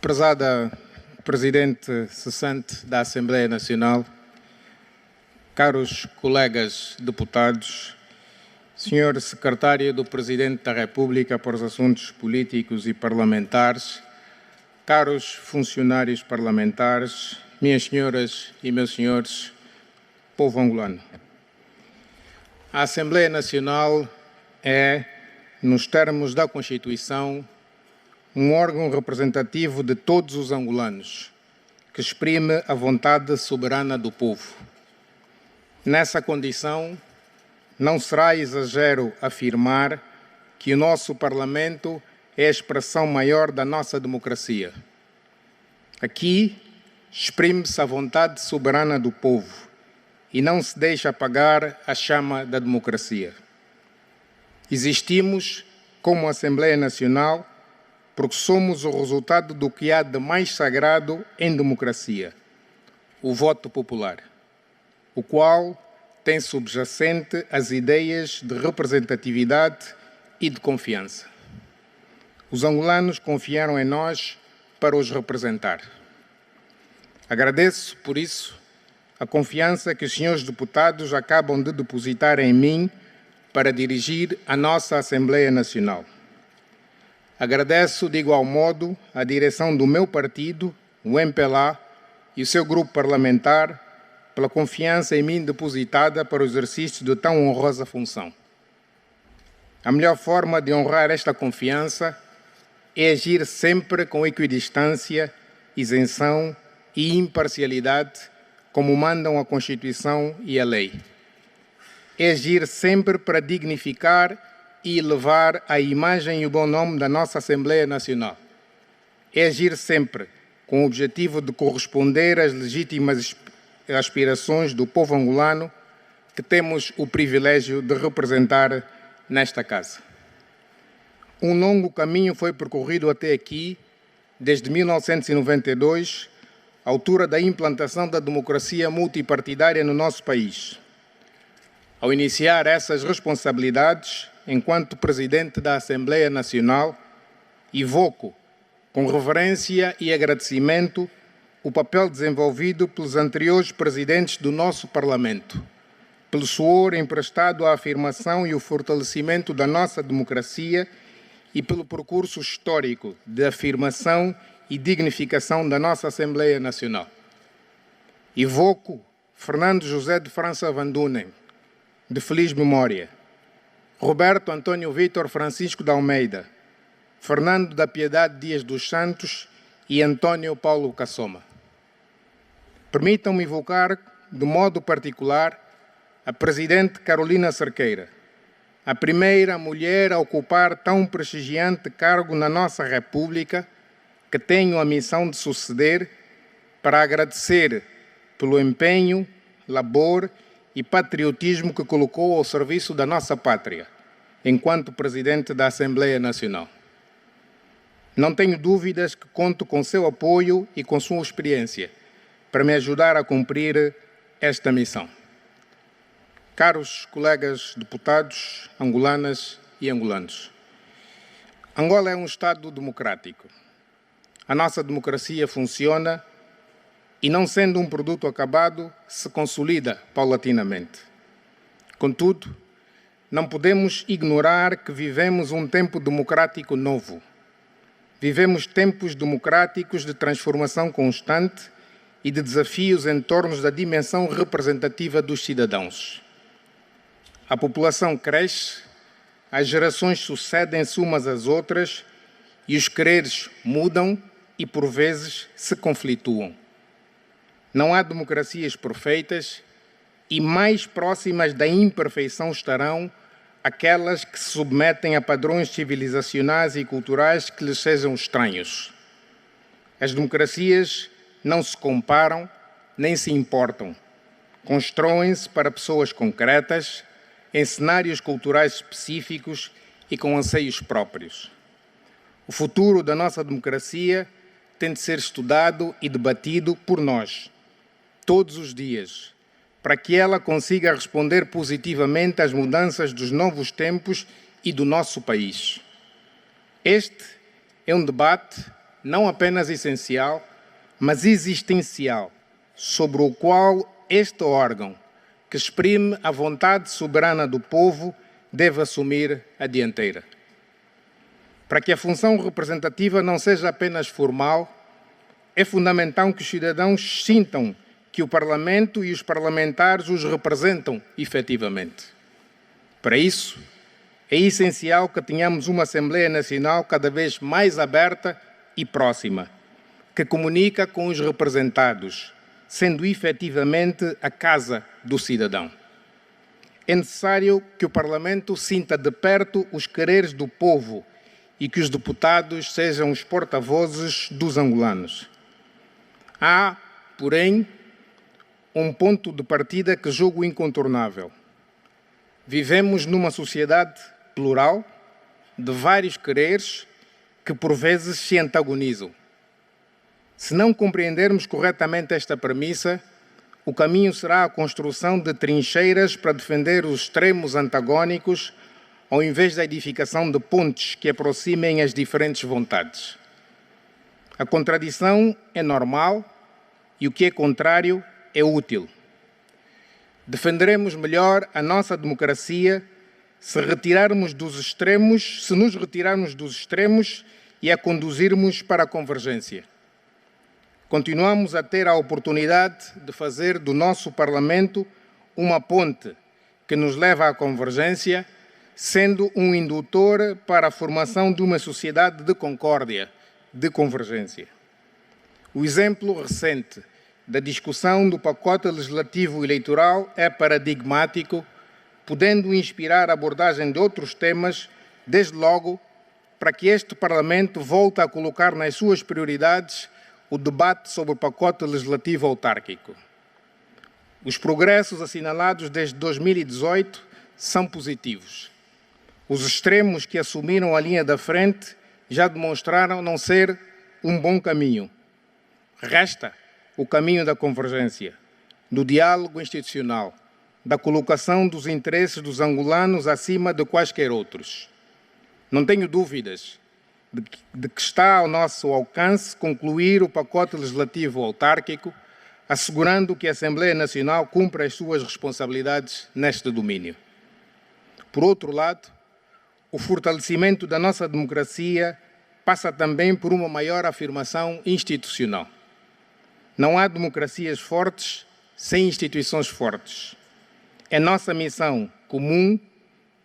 Prezada Presidente cessante da Assembleia Nacional, caros colegas deputados, Senhor Secretário do Presidente da República para os Assuntos Políticos e Parlamentares, caros funcionários parlamentares, minhas senhoras e meus senhores, povo angolano. A Assembleia Nacional é, nos termos da Constituição, um órgão representativo de todos os angolanos, que exprime a vontade soberana do povo. Nessa condição, não será exagero afirmar que o nosso Parlamento é a expressão maior da nossa democracia. Aqui, exprime-se a vontade soberana do povo e não se deixa apagar a chama da democracia. Existimos como Assembleia Nacional porque somos o resultado do que há de mais sagrado em democracia, o voto popular, o qual tem subjacente as ideias de representatividade e de confiança. Os angolanos confiaram em nós para os representar. Agradeço, por isso, a confiança que os senhores deputados acabam de depositar em mim para dirigir a nossa Assembleia Nacional. Agradeço, de igual modo, a direção do meu partido, o MPLA, e o seu grupo parlamentar pela confiança em mim depositada para o exercício de tão honrosa função. A melhor forma de honrar esta confiança é agir sempre com equidistância, isenção e imparcialidade, como mandam a Constituição e a lei. É agir sempre para dignificar e elevar a imagem e o bom nome da nossa Assembleia Nacional. É agir sempre com o objetivo de corresponder às legítimas aspirações do povo angolano que temos o privilégio de representar nesta casa. Um longo caminho foi percorrido até aqui, desde 1992, altura da implantação da democracia multipartidária no nosso país. Ao iniciar essas responsabilidades, enquanto Presidente da Assembleia Nacional, evoco, com reverência e agradecimento, o papel desenvolvido pelos anteriores presidentes do nosso Parlamento, pelo suor emprestado à afirmação e o fortalecimento da nossa democracia e pelo percurso histórico de afirmação e dignificação da nossa Assembleia Nacional. Evoco Fernando José de França Van Dunen, de feliz memória, Roberto Antônio Vítor Francisco de Almeida, Fernando da Piedade Dias dos Santos e Antônio Paulo Cassoma. Permitam-me evocar, de modo particular, a Presidente Carolina Cerqueira, a primeira mulher a ocupar tão prestigiante cargo na nossa República, que tenho a missão de suceder, para agradecer pelo empenho, labor e patriotismo que colocou ao serviço da nossa pátria, enquanto Presidente da Assembleia Nacional. Não tenho dúvidas que conto com seu apoio e com sua experiência para me ajudar a cumprir esta missão. Caros colegas deputados, angolanas e angolanos, Angola é um Estado democrático. A nossa democracia funciona e, não sendo um produto acabado, se consolida paulatinamente. Contudo, não podemos ignorar que vivemos um tempo democrático novo. Vivemos tempos democráticos de transformação constante e de desafios em torno da dimensão representativa dos cidadãos. A população cresce, as gerações sucedem-se umas às outras e os quereres mudam e, por vezes, se conflituam. Não há democracias perfeitas e mais próximas da imperfeição estarão aquelas que se submetem a padrões civilizacionais e culturais que lhes sejam estranhos. As democracias não se comparam nem se importam. Constroem-se para pessoas concretas, em cenários culturais específicos e com anseios próprios. O futuro da nossa democracia tem de ser estudado e debatido por nós, todos os dias, para que ela consiga responder positivamente às mudanças dos novos tempos e do nosso país. Este é um debate não apenas essencial, mas existencial, sobre o qual este órgão, que exprime a vontade soberana do povo, deve assumir a dianteira. Para que a função representativa não seja apenas formal, é fundamental que os cidadãos sintam que o Parlamento e os parlamentares os representam efetivamente. Para isso, é essencial que tenhamos uma Assembleia Nacional cada vez mais aberta e próxima, que comunica com os representados, sendo efetivamente a casa do cidadão. É necessário que o Parlamento sinta de perto os quereres do povo e que os deputados sejam os porta-vozes dos angolanos. Há, porém, um ponto de partida que julgo incontornável. Vivemos numa sociedade plural, de vários quereres, que por vezes se antagonizam. Se não compreendermos corretamente esta premissa, o caminho será a construção de trincheiras para defender os extremos antagónicos, ao invés da edificação de pontes que aproximem as diferentes vontades. A contradição é normal e o que é contrário é útil. Defenderemos melhor a nossa democracia se nos retirarmos dos extremos e a conduzirmos para a convergência. Continuamos a ter a oportunidade de fazer do nosso Parlamento uma ponte que nos leva à convergência, sendo um indutor para a formação de uma sociedade de concórdia, de convergência. O exemplo recente da discussão do pacote legislativo eleitoral é paradigmático, podendo inspirar a abordagem de outros temas, desde logo, para que este Parlamento volte a colocar nas suas prioridades o debate sobre o pacote legislativo autárquico. Os progressos assinalados desde 2018 são positivos. Os extremos que assumiram a linha da frente já demonstraram não ser um bom caminho. Resta o caminho da convergência, do diálogo institucional, da colocação dos interesses dos angolanos acima de quaisquer outros. Não tenho dúvidas de que está ao nosso alcance concluir o pacote legislativo autárquico, assegurando que a Assembleia Nacional cumpra as suas responsabilidades neste domínio. Por outro lado, o fortalecimento da nossa democracia passa também por uma maior afirmação institucional. Não há democracias fortes sem instituições fortes. É nossa missão comum,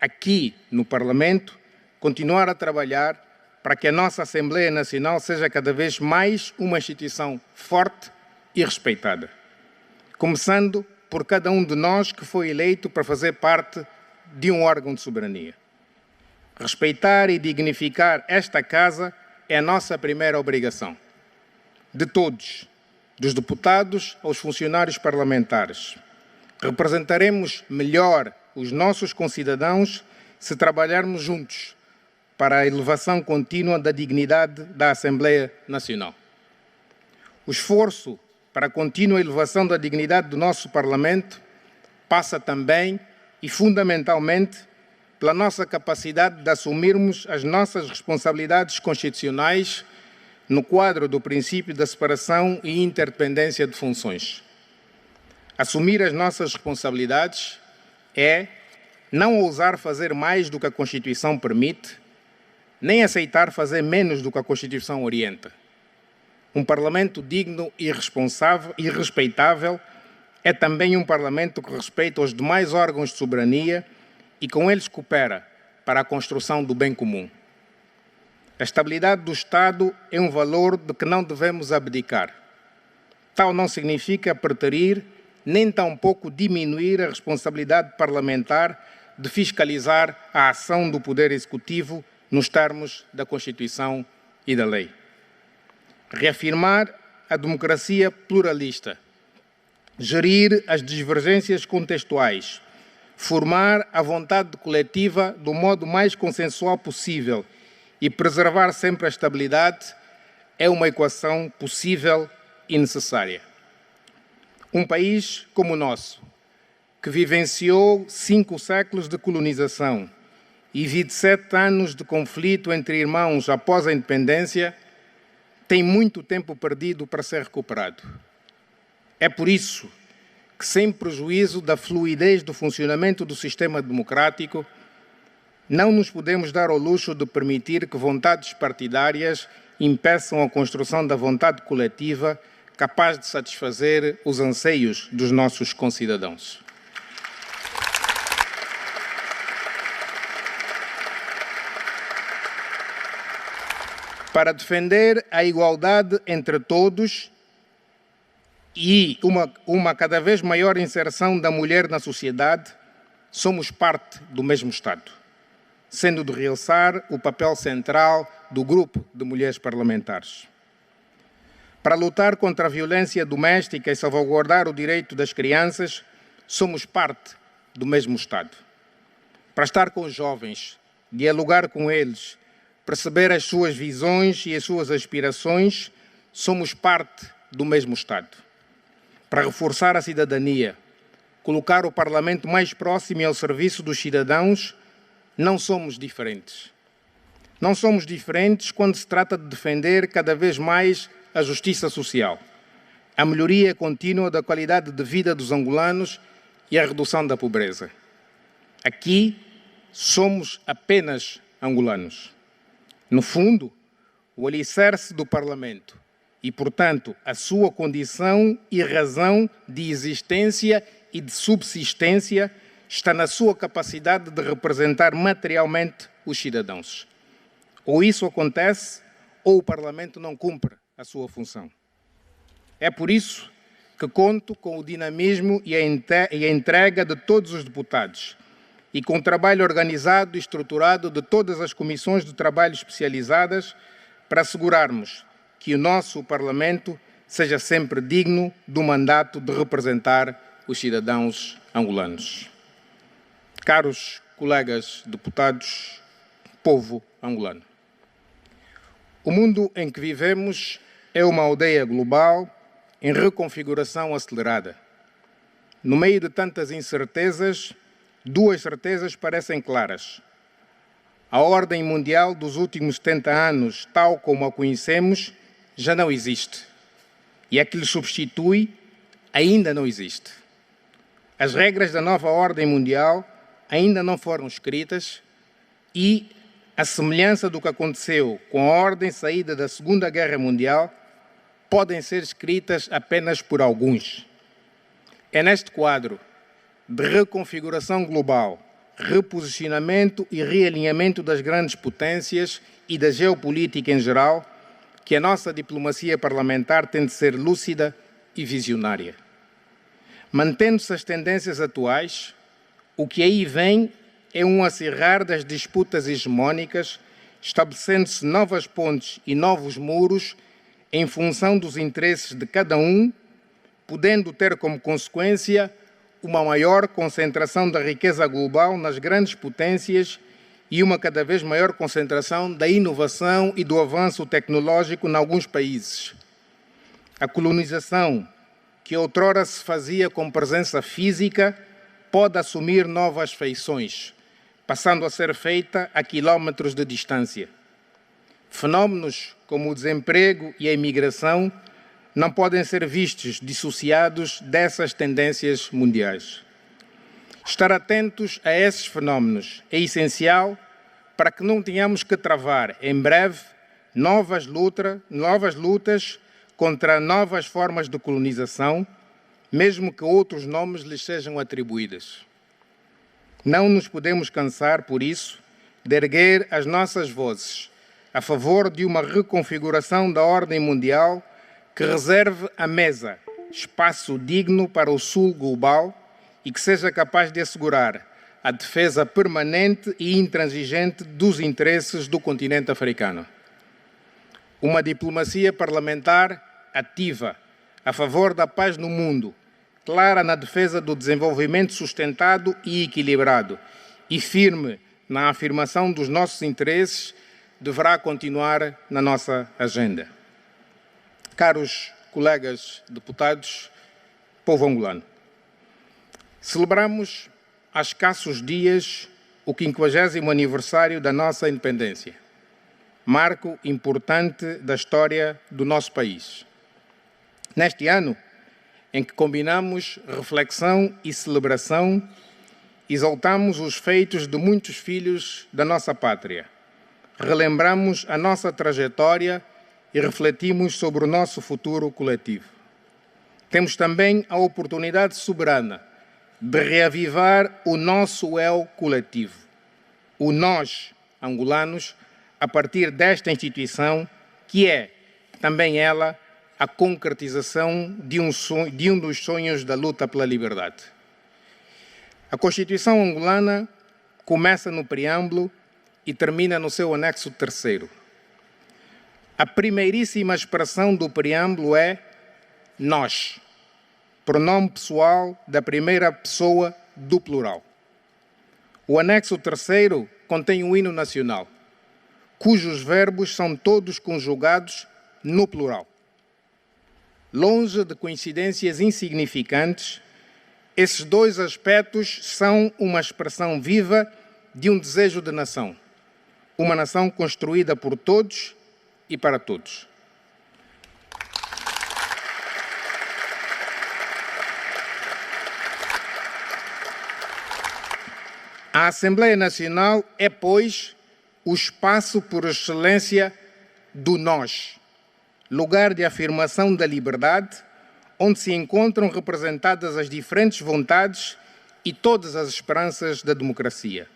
aqui no Parlamento, continuar a trabalhar para que a nossa Assembleia Nacional seja cada vez mais uma instituição forte e respeitada. Começando por cada um de nós que foi eleito para fazer parte de um órgão de soberania. Respeitar e dignificar esta casa é a nossa primeira obrigação. De todos, dos deputados aos funcionários parlamentares. Representaremos melhor os nossos concidadãos se trabalharmos juntos para a elevação contínua da dignidade da Assembleia Nacional. O esforço para a contínua elevação da dignidade do nosso Parlamento passa também e fundamentalmente pela nossa capacidade de assumirmos as nossas responsabilidades constitucionais no quadro do princípio da separação e interdependência de funções. Assumir as nossas responsabilidades é não ousar fazer mais do que a Constituição permite, nem aceitar fazer menos do que a Constituição orienta. Um Parlamento digno e responsável e respeitável é também um Parlamento que respeita os demais órgãos de soberania e com eles coopera para a construção do bem comum. A estabilidade do Estado é um valor de que não devemos abdicar. Tal não significa preterir, nem tampouco diminuir a responsabilidade parlamentar de fiscalizar a ação do Poder Executivo nos termos da Constituição e da lei. Reafirmar a democracia pluralista, gerir as divergências contextuais, formar a vontade coletiva do modo mais consensual possível e preservar sempre a estabilidade é uma equação possível e necessária. Um país como o nosso, que vivenciou 5 séculos de colonização e 27 anos de conflito entre irmãos após a independência, tem muito tempo perdido para ser recuperado. É por isso que, sem prejuízo da fluidez do funcionamento do sistema democrático, não nos podemos dar ao luxo de permitir que vontades partidárias impeçam a construção da vontade coletiva capaz de satisfazer os anseios dos nossos concidadãos. Para defender a igualdade entre todos e uma cada vez maior inserção da mulher na sociedade, somos parte do mesmo Estado, sendo de realçar o papel central do Grupo de Mulheres Parlamentares. Para lutar contra a violência doméstica e salvaguardar o direito das crianças, somos parte do mesmo Estado. Para estar com os jovens, dialogar com eles, perceber as suas visões e as suas aspirações, somos parte do mesmo Estado. Para reforçar a cidadania, colocar o Parlamento mais próximo e ao serviço dos cidadãos, não somos diferentes. Não somos diferentes quando se trata de defender cada vez mais a justiça social, a melhoria contínua da qualidade de vida dos angolanos e a redução da pobreza. Aqui somos apenas angolanos. No fundo, o alicerce do Parlamento e, portanto, a sua condição e razão de existência e de subsistência está na sua capacidade de representar materialmente os cidadãos. Ou isso acontece, ou o Parlamento não cumpre a sua função. É por isso que conto com o dinamismo e a entrega de todos os deputados e com o trabalho organizado e estruturado de todas as comissões de trabalho especializadas para assegurarmos que o nosso Parlamento seja sempre digno do mandato de representar os cidadãos angolanos. Caros colegas deputados, povo angolano, o mundo em que vivemos é uma aldeia global em reconfiguração acelerada. No meio de tantas incertezas, duas certezas parecem claras. A ordem mundial dos últimos 70 anos, tal como a conhecemos, já não existe. E a que lhe substitui ainda não existe. As regras da nova ordem mundial ainda não foram escritas e, à semelhança do que aconteceu com a ordem saída da Segunda Guerra Mundial, podem ser escritas apenas por alguns. É neste quadro de reconfiguração global, reposicionamento e realinhamento das grandes potências e da geopolítica em geral, que a nossa diplomacia parlamentar tem de ser lúcida e visionária. Mantendo-se as tendências atuais, o que aí vem é um acirrar das disputas hegemónicas, estabelecendo-se novas pontes e novos muros em função dos interesses de cada um, podendo ter como consequência uma maior concentração da riqueza global nas grandes potências e uma cada vez maior concentração da inovação e do avanço tecnológico em alguns países. A colonização, que outrora se fazia com presença física, pode assumir novas feições, passando a ser feita a quilómetros de distância. Fenómenos como o desemprego e a imigração não podem ser vistos dissociados dessas tendências mundiais. Estar atentos a esses fenómenos é essencial para que não tenhamos que travar, em breve, novas lutas contra novas formas de colonização, mesmo que outros nomes lhes sejam atribuídos. Não nos podemos cansar, por isso, de erguer as nossas vozes a favor de uma reconfiguração da ordem mundial que reserve à mesa espaço digno para o Sul global e que seja capaz de assegurar a defesa permanente e intransigente dos interesses do continente africano. Uma diplomacia parlamentar ativa a favor da paz no mundo, clara na defesa do desenvolvimento sustentado e equilibrado e firme na afirmação dos nossos interesses, deverá continuar na nossa agenda. Caros colegas deputados, povo angolano, celebramos há escassos dias o 50º aniversário da nossa independência. marco importante da história do nosso país. Neste ano, em que combinamos reflexão e celebração, exaltamos os feitos de muitos filhos da nossa pátria, relembramos a nossa trajetória e refletimos sobre o nosso futuro coletivo. Temos também a oportunidade soberana de reavivar o nosso eu coletivo, o nós angolanos, a partir desta instituição, que é, também ela, a concretização de um dos sonhos da luta pela liberdade. A Constituição angolana começa no preâmbulo e termina no seu anexo 3º. A primeiríssima expressão do preâmbulo é nós, pronome pessoal da primeira pessoa do plural. O anexo 3º contém um hino nacional, cujos verbos são todos conjugados no plural. Longe de coincidências insignificantes, esses dois aspectos são uma expressão viva de um desejo de nação, uma nação construída por todos e para todos. A Assembleia Nacional é, pois, o espaço por excelência do nós, lugar de afirmação da liberdade, onde se encontram representadas as diferentes vontades e todas as esperanças da democracia.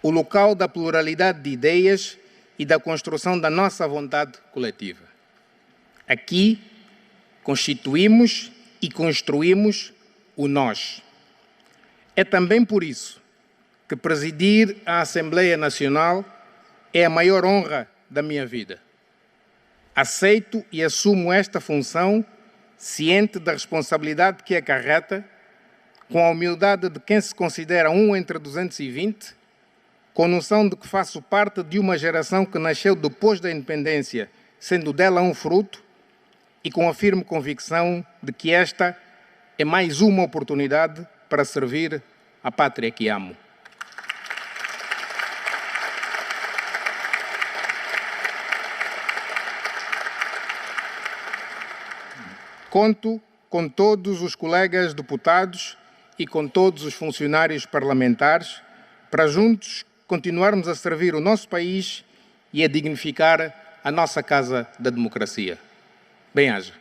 O local da pluralidade de ideias e da construção da nossa vontade coletiva. Aqui constituímos e construímos o nós. É também por isso que presidir a Assembleia Nacional é a maior honra da minha vida. Aceito e assumo esta função ciente da responsabilidade que acarreta, com a humildade de quem se considera um entre 220, com noção de que faço parte de uma geração que nasceu depois da independência, sendo dela um fruto, e com a firme convicção de que esta é mais uma oportunidade para servir a pátria que amo. Conto com todos os colegas deputados e com todos os funcionários parlamentares para juntos continuarmos a servir o nosso país e a dignificar a nossa casa da democracia. Bem-aja.